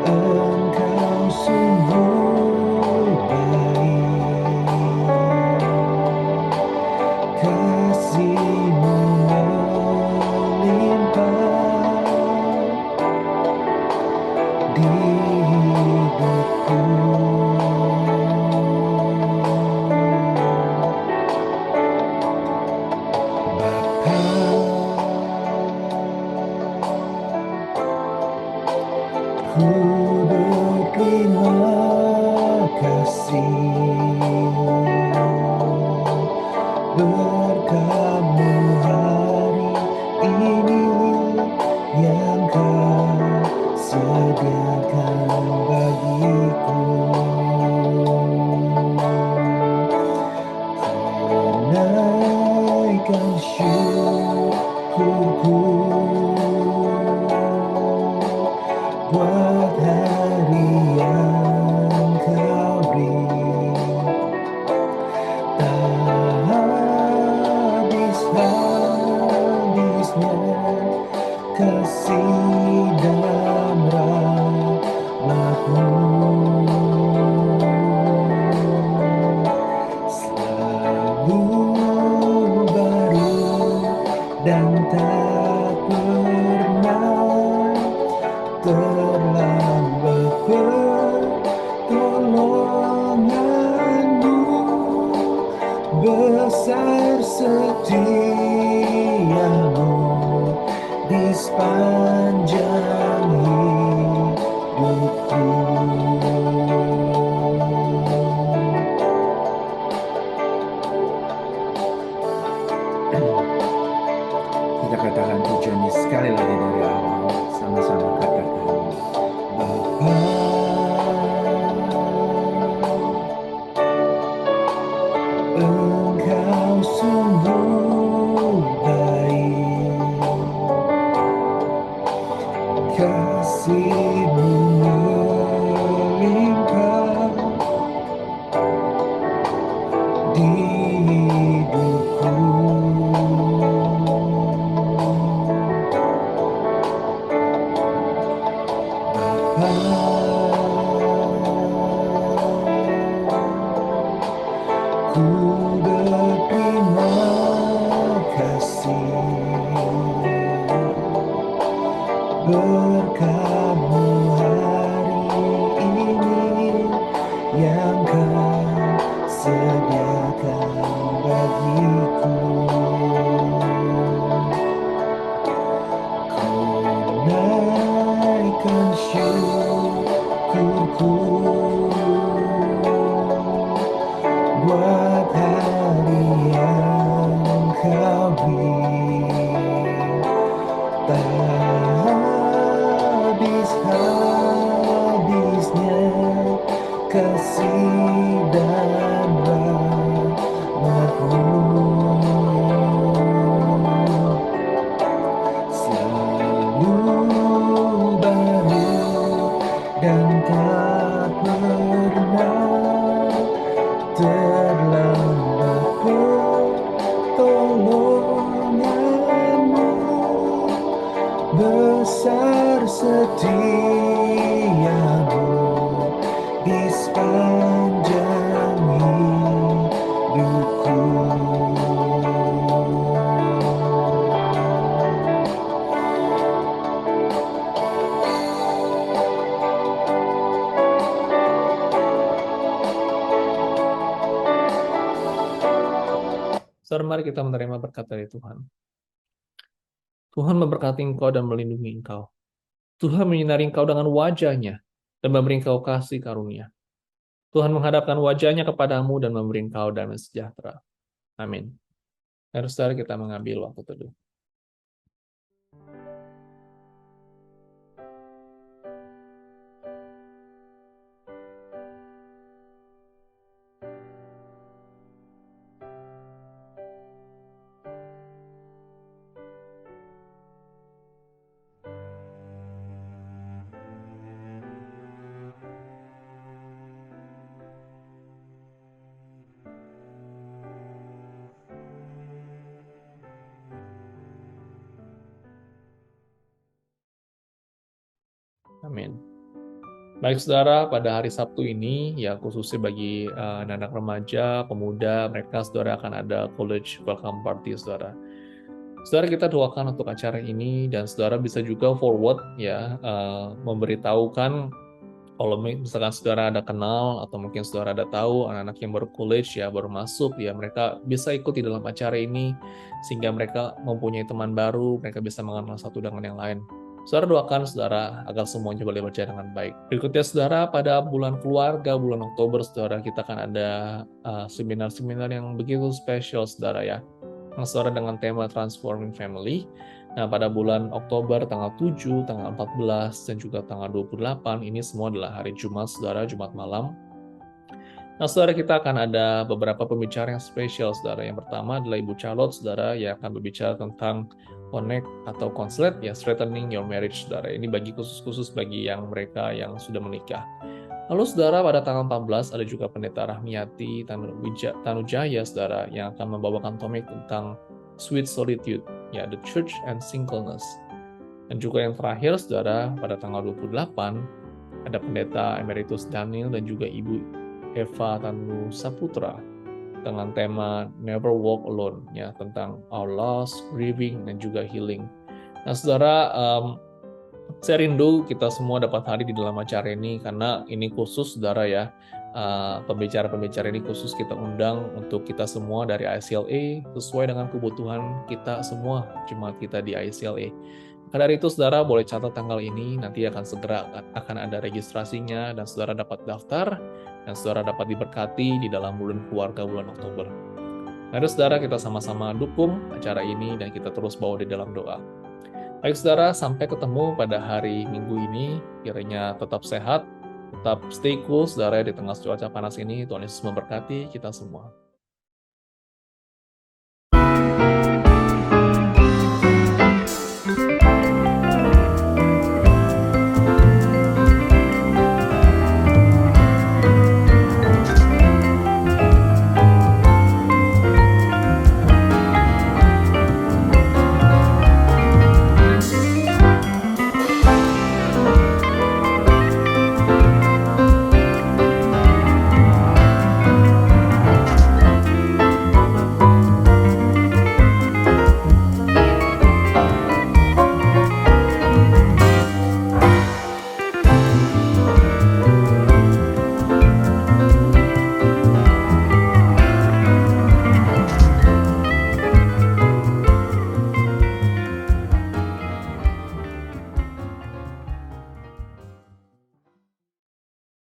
Engkau sungguh baik, kasih-Mu melimpah di hidupku. Bapa, ku berterima berkat-Mu hari ini yang Kau sediakan bagiku. Naikkan syukurku buat hari yang Kau beri. Tak habis-habisnya kasih dan rahmat-Mu. Selalu baru dan tak pernah terlambat pertolongan-Mu. Besar setia-Mu di sepanjang hidupku. Kita katakan pujian ini sekali lagi dari awal, sama-sama katakan. Bapa, Engkau sungguh baik, kasih-Mu melimpah di hidupku. Bapa, ku berterima kasih berkat-Mu hari ini yang Kau sediakan bagiku. Ku naikkan syukurku buat hari yang Kau beri. Tak habis-habisnya kasih dan rahmat-Mu. Selalu baru dan tak pernah terlambat pertolongan-Mu. Besar setia-Mu di sepanjang hidupku. Saudara, mari kita menerima berkat dari Tuhan. Tuhan memberkati engkau dan melindungi engkau. Tuhan menyinari engkau dengan wajah-Nya dan memberi engkau kasih karunia. Tuhan menghadapkan wajah-Nya kepadamu dan memberi engkau damai sejahtera. Amin. Mari saudara, kita mengambil waktu teduh. Amin. Baik saudara, pada hari Sabtu ini, ya khususnya bagi anak-anak remaja, pemuda, mereka saudara akan ada college welcome party saudara. Saudara, kita doakan untuk acara ini, dan saudara bisa juga forward ya, memberitahukan kalau misalkan saudara ada kenal, atau mungkin saudara ada tahu anak-anak yang baru college ya, baru masuk ya, mereka bisa ikut di dalam acara ini, sehingga mereka mempunyai teman baru, mereka bisa mengenal satu dengan yang lain. Saudara doakan saudara agar semuanya boleh berjalan dengan baik. Berikutnya saudara, pada bulan keluarga, bulan Oktober saudara, kita akan ada seminar-seminar yang begitu spesial saudara ya. Saudara dengan tema Transforming Family. Nah, pada bulan Oktober tanggal 7, tanggal 14, dan juga tanggal 28, ini semua adalah hari Jumat saudara, Jumat malam. Nah, saudara, kita akan ada beberapa pembicara yang spesial, saudara. Yang pertama adalah Ibu Charlotte, saudara, yang akan berbicara tentang connect atau conslet, ya, strengthening your marriage, saudara. Ini bagi khusus bagi yang mereka yang sudah menikah. Lalu, saudara, pada tanggal 14 ada juga Pendeta Rahmiati Tanujaya, saudara, yang akan membawakan topik tentang sweet solitude, ya, the church and singleness. Dan juga yang terakhir, saudara, pada tanggal 28 ada Pendeta Emeritus Daniel dan juga Ibu Eva Tanu Saputra dengan tema Never Walk Alone, ya, tentang our loss, grieving, dan juga healing. Nah, saudara, saya rindu kita semua dapat hadir di dalam acara ini karena ini khusus, saudara ya. Pembicara-pembicara ini khusus kita undang untuk kita semua dari ICLA sesuai dengan kebutuhan kita semua, jemaat kita di ICLA. Karena itu, saudara boleh catat tanggal ini, nanti akan segera akan ada registrasinya, dan saudara dapat daftar, dan saudara dapat diberkati di dalam bulan keluarga bulan Oktober. Mari saudara, kita sama-sama dukung acara ini, dan kita terus bawa di dalam doa. Baik saudara, sampai ketemu pada hari Minggu ini, kiranya tetap sehat, tetap stay cool saudara di tengah cuaca panas ini. Tuhan Yesus memberkati kita semua.